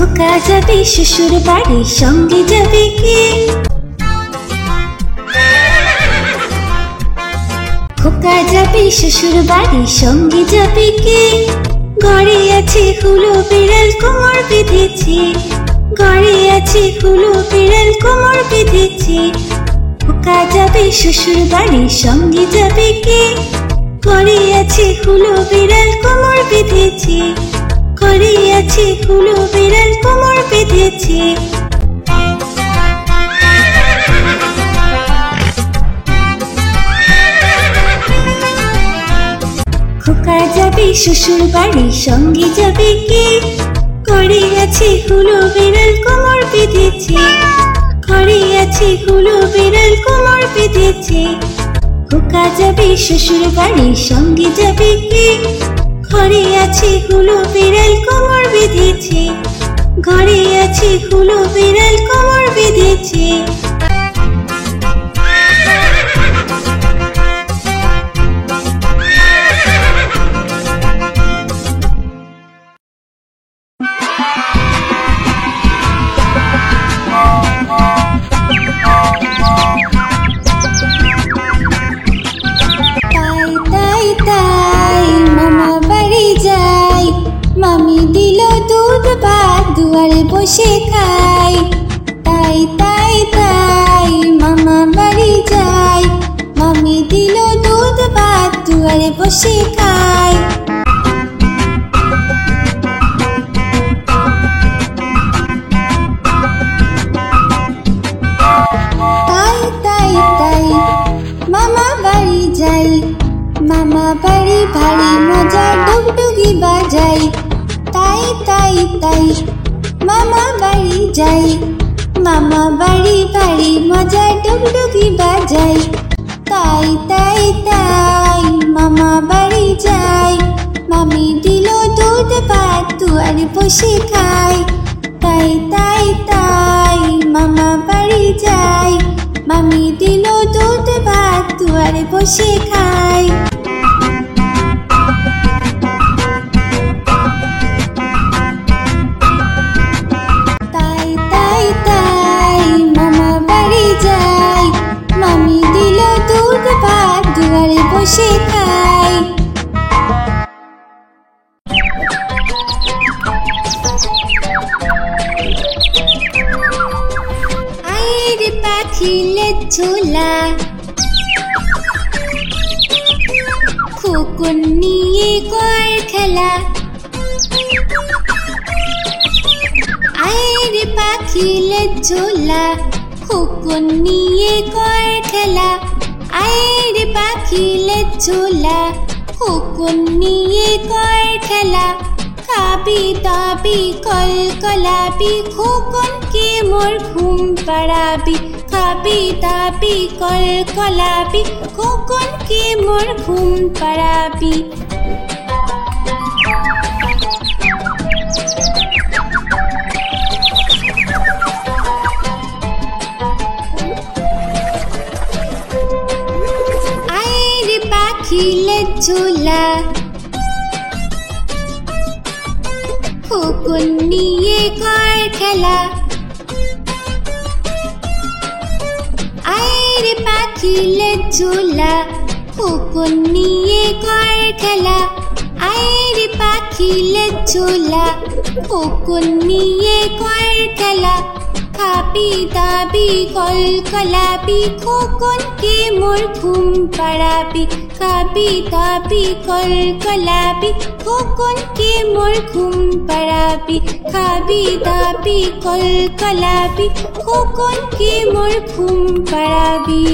খোকা যাবে শ্বশুর বাড়ি, সঙ্গে যাবে কে? খোকা যাবে শ্বশুর বাড়ি, সঙ্গে যাবে কে? ঘরে আছে হুলো বিড়াল, কোমর বেঁধেছে। ঘরে আছে হুলো বিড়াল, কোমর বেঁধেছে। খোকা যাবে শ্বশুর বাড়ি, সঙ্গে যাবে কে? ঘরে আছে হুলো বিড়াল, কোমর বেঁধেছে। ঘরে আছে হুলো বিড়াল, কোমর বেঁধেছে। খোকা যাবে শ্বশুর বাড়ি, সঙ্গে যাবে কে? ঘরে আছে হুলো বিড়াল, কোমর বেঁধেছে। ঘরে আছে হুলো বিড়াল, কোমর বেঁধেছে। খোকা যাবে শ্বশুর বাড়ি, সঙ্গে যাবে কে? ঘরে আছে হুলো বিড়াল, কোমর বেঁধেছে। ঘরে আছে হুলো বিড়াল, কোমর বেঁধেছে। দুয়ারে বসে খাই, তাই তাই তাই মামা বাড়ি যাই। মামি দিল দুধ ভাত, দুয়ারে বসে খাই। তাই তাই তাই মামা বাড়ি যাই। মামা বাড়ি ভারী মজা, ডুগডুগি বাজাই। তাই তাই তাই মামা বাড়ি যাই। মামা বাড়ি ভারী মজা, ডুগডুগি বাজাই। তাই তাই তাই মামা বাড়ি যাই। মামি দিল দুধ ভাত, দুয়ারে বসে খাই। তাই তাই তাই মামা বাড়ি যাই। মামি দিল দুধ ভাত, দুয়ারে বসে খাই। বসে খাই। আয়ের পাখিলে ঝোলা, খোকন নিয়ে কর খেলা। আয়ের পাখিলে ঝোলা, খোকন নিয়ে কর খেলা। আয়ের পাখিলে ঝোলা, খোকন নিয়ে কর খেলা। খাবি দাবি কলকলাবি, খোকনকে মোর ঘুম পাড়াবি। খাবি দাবি কলকলাবি, খোকনকে মোর ঘুম পাড়াবি। পাখিলে ঝোলা, খোকন নিয়ে কর খেলা। আয়ের পাখিলে ঝোলা, খোকন নিয়ে কর খেলা। আয়ের পাখিলে ঝোলা, খোকন নিয়ে কর খেলা। খাবি দাবি কলকলাবি, খোকনকে মোর ঘুম পাড়াবি। খাবি দাবি কলকলাবি, খোকনকে মোর ঘুম পাড়াবি। খাবি দাবি কলকলাবি, খোকনকে মোর ঘুম পাড়াবি।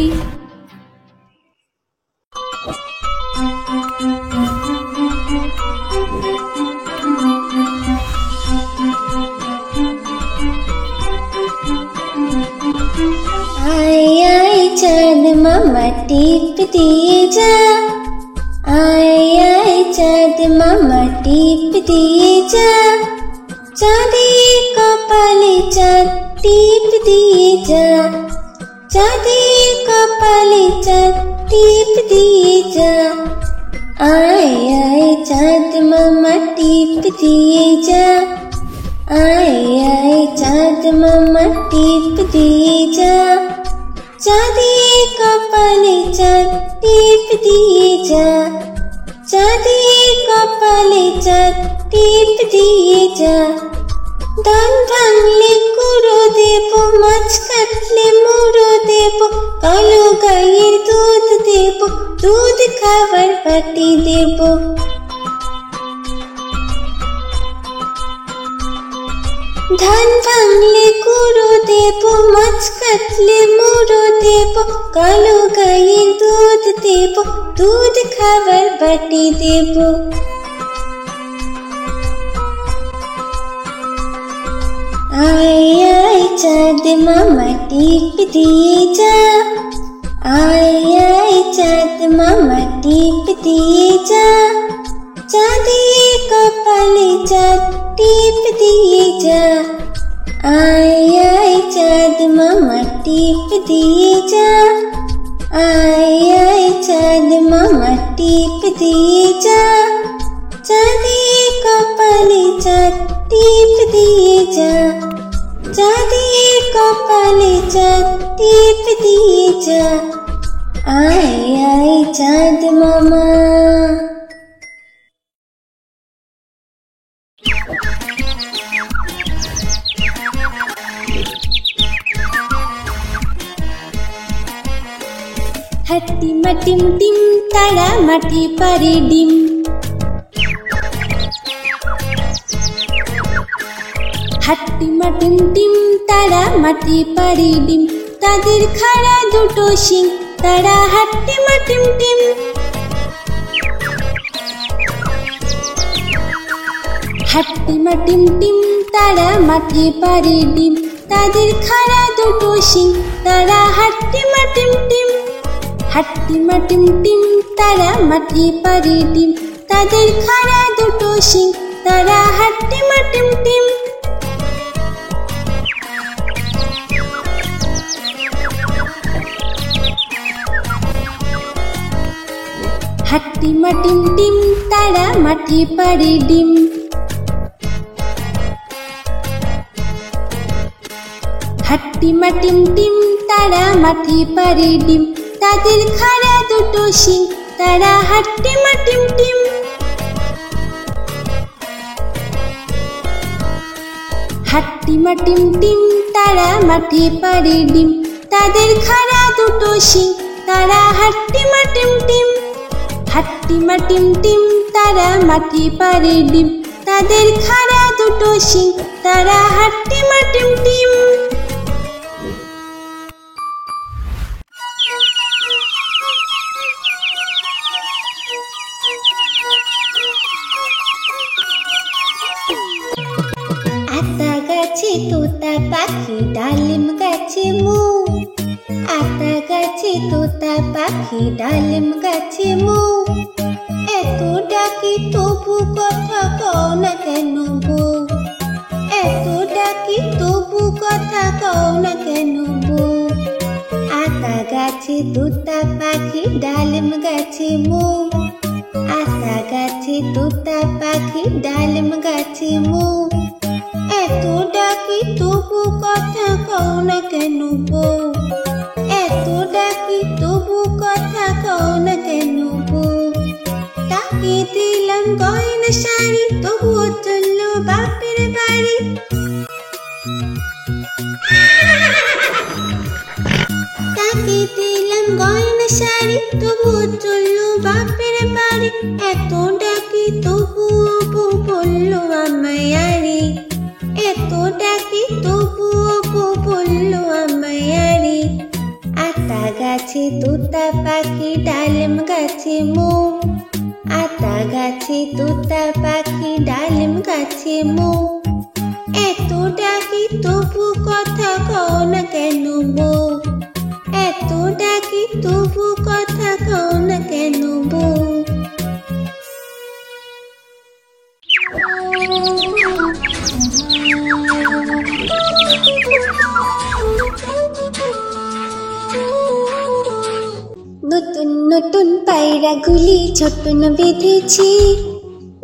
चाँद मामा टीप दिए जा। आए आए चाँद मामा टीप दिए जा। चाँदी कपाले चाँद टीप दिए जा। चाँदी कपाले चाँद टीप दिए जा। आए आए चाँद मामा टीप दिए जा। आए মামা টিপ দিয়ে যা, চাঁদের কপালে চাঁদ টিপ দিয়ে যা, চাঁদের কপালে চাঁদ টিপ দিয়ে যা। ধান ভাঙলে কুড়ো দেব, মাছ কাটলে মুড়ো দেব, কালো গাইয়ের দুধ দেব, দুধ খাবার বাটি দেব। ধান ভাঙলে কুড়ো দেব, মাছ কাটলে মুড়ো দেব, কালো গাইয়ের দুধ দেব, দুধ খাবার বাটি দেব। আয় আয় চাঁদ মামা টিপ দিয়ে যা, আয় আয় চাঁদ মামা টিপ দিয়ে যা, চাঁদের কপালে চাঁদ টিপ দিয়ে যা। আয় আয় চাঁদ মামা টিপ দিয়ে যা, আয় আয় চাঁদ মামা টিপ দিয়ে যা, চাঁদের কপালে চাঁদ টিপ দিয়ে যা, চাঁদের কপালে চাঁদ টিপ দিয়ে যা। আয় আয় চাঁদ মামা। হাট্টি মাটিম টিম তারা মাটি পারে ডিম, হাট্টি মাটিম টিম তারা মাটি পারে ডিম, তাদের খাড়া দুটো শিং তারা হাট্টি মাটিম টিম। হাট্টি মাটিম টিম তারা মাটি পারে ডিম, তাদের খাড়া দুটো শিং তারা হাট্টি মাটিম টিম। হাট্টি মাটিম টিম তারা মাটি পারে ডিম, তাদের খাড়া দুটো শিং তারা হাট্টি মাটিম টিম। হাট্টি মাটিম টিম তারা মাটি পারে ডিম, হাট্টি মাটিম টিম তারা মাটি পারে ডিম, তাদের খাড়া দুটো শিং তারা হাট্টি মাটিম টিম। হাট্টি মাটিম টিম তারা মাটি পারে ডিম, তাদের খাড়া দুটো শিং তারা হাট্টি মাটিম টিম। হাট্টি মাটিম টিম তারা মাটি পারে ডিম, তাদের খাড়া দুটো শিং তারা হাট্টি মাটিম টিম। আতা গাছে তোতা পাখি ডালিম গাছে মু, আতা গাছে তোতা পাখি ডালিম গাছে মু, এত ডাকি তবু কথা কও না কেন বউ, এত ডাকি তবু কথা কও না কেন বউ। আতা গাছে তোতা পাখি ডালিম গাছে মু, আতা গাছে তোতা পাখি ডালিম গাছে মু, এত ডাকি তবু কথা কও না কেন বউ, এত ডাকি তবু কথা কও না কেন বউ। তাকে দিলাম গয়না শাড়ি তবুও চললো বাপের বাড়ি, তাকে দিলাম গয়না শাড়ি তবুও চললো বাপের বাড়ি, এত ডাকি তবুও বউ বললো আমায় আরে, এত ডাকি তবুও বউ বললো আমায় আরে। আতা গাছে তোতা পাখি ডালিম গাছে মু, আতা গাছে তোতা পাখি ডালিম গাছে মু, এত ডাকি তবু কথা কও না কেন বউ, এত ডাকি তবু কথা কও না কেন বউ। নতুন নতুন পায়রাগুলি ছোটন বেঁধেছি,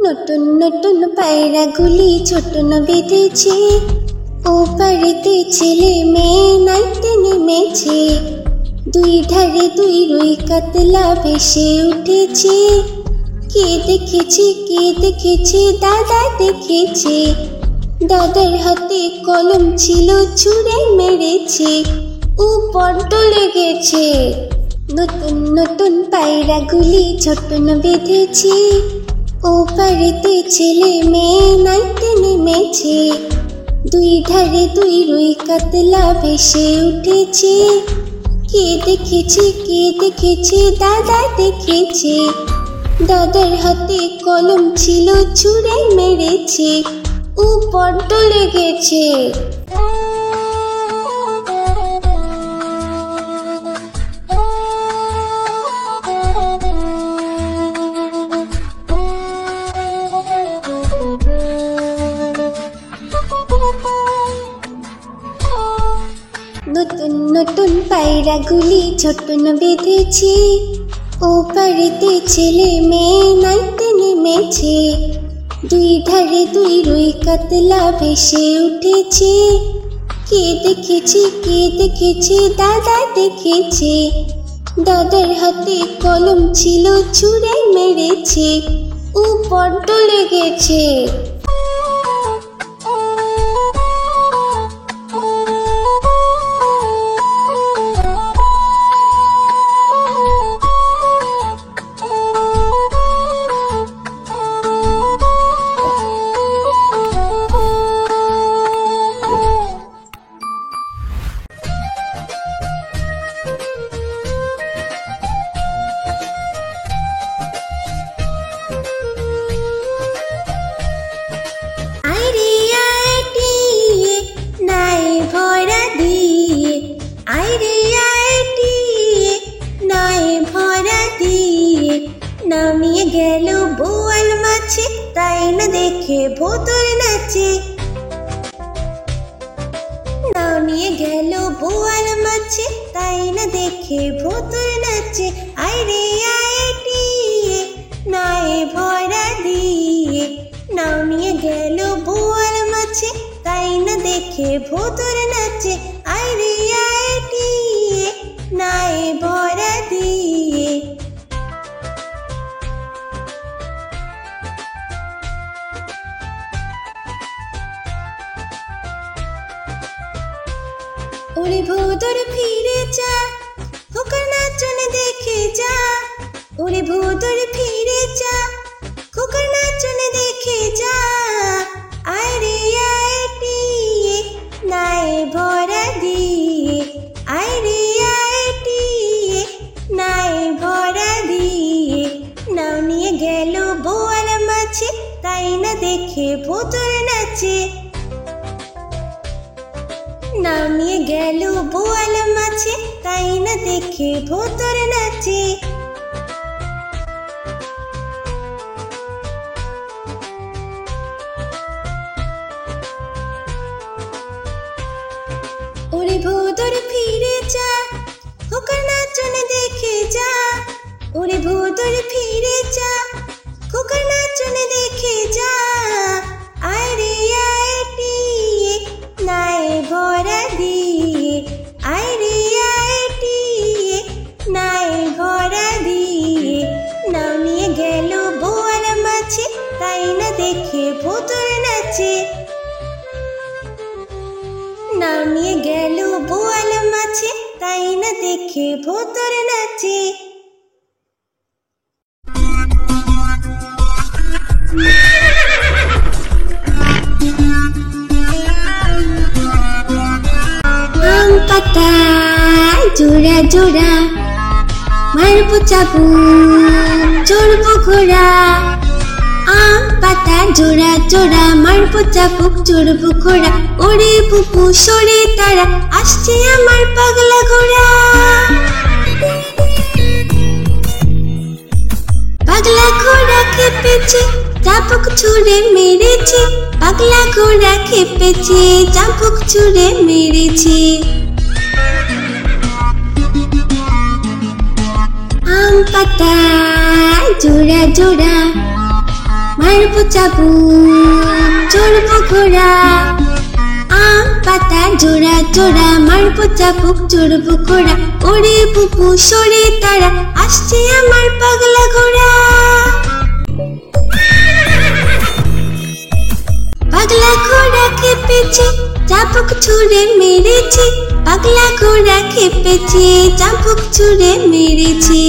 নতুন নতুন পায়রাগুলি ছোটন বেঁধেছি, ওপারেতে ছেলে মেয়ে নাইতে নেমেছে, দুই ধারে দুই রুই কাতলা ভেসে উঠেছে। কে দেখেছে দাদা দেখেছে, দাদার হাতে কলম ছিল ছুঁড়ে মেরেছে, বড্ড লেগেছে। নতুন নতুন পায়রাগুলি ঝটন বেঁধেছে, ওপারেতে ছেলে মেয়ে নাইতে নেমেছে, দুই ধারে দুই রুই কাতলা ভেসে উঠেছে। কে দেখেছে দাদা দেখেছে, দাদার হাতে কলম ছিল ছুঁড়ে মেরেছে, বড্ড লেগেছে। নতুন নতুন পায়রাগুলি ঝটন বেঁধেছে, ওপারেতে ছেলে মেয়ে নাইতে নেমেছে, দুই ধারে দুই রুই কাতলা ভেসে উঠেছে। কে দেখেছে দাদা দেখেছে, দাদার হাতে কলম ছিল ছুঁড়ে মেরেছে, বড্ড লেগেছে। নামিয়ে গেল বোয়াল মাছে, তাই না দেখে ভোতর নাচে। নামিয়ে গেল বোয়াল মাছে, তাই না দেখে ভোতর নাচে। আইরে আইটিয়ে নাই ভরা দিয়ে, নামিয়ে গেল বোয়াল মাছে, তাই না দেখে ভোতর নাচে। আইরে আইটিয়ে নাই ভরা দিয়ে। ওরে ভোদর ফিরে যা, খোকার নাচন দেখে যা। ওরে ভোদর ফিরে যা, খোকার নাচন দেখে যা। আইরে আইটিয়ে নাই ভরা দিয়ে, আইরে আইটিয়ে নাই ভরা দিয়ে। নাও নিয়ে গেল বোয়াল মাছে, তাই না দেখে ভোতর নাচে। নামিয়ে গেল বোয়াল মাছে, তাই না দেখে ভোতর নাচে। ওরে ভোদর ফিরে যা, খোকার নাচন দেখে যা। ওরে ভোদর ফিরে যা, খোকার নাচন দেখে যা। আইরে আইটিয়ে নাই ভরা দিয়ে, আইরে আইটিয়ে নাই ভরা দিয়ে। নাও নিয়ে গেল বোয়াল মাছে, তাই না দেখে ভোতর নাচে। নাও নিয়ে গেল বোয়াল মাছে, তাই না দেখে ভোতর নাচে। আম পাতায় জোড়া জোড়া, মারবো চাবুক চড়বো ঘোড়া। আম পাতা জোড়া জোড়া, মারবো চাবুক চড়বো ঘোড়া। ওরে বুবু সরে তারা, আসছে আমার পাগলা ঘোড়া। পাগলা ঘোড়া খেপেছে, চাবুক ছুঁড়ে মেরেছে। পাগলা ঘোড়া খেপেছে, চাবুক ছুঁড়ে মেরেছে। আম পাতায় জোড়া জোড়া, মারবো চাবুক চড়বো ঘোড়া। আম পাতা জোড়া জোড়া মারবো চাবুক চড়বো ঘোড়া ওরে বুবু সরে তারা আসছে আমার পাগলা ঘোড়া পাগলা ঘোড়া খেপেছে চাবুক ছুঁড়ে মেরেছে পাগলা ঘোড়া খেপেছে চাবুক ছুঁড়ে মেরেছে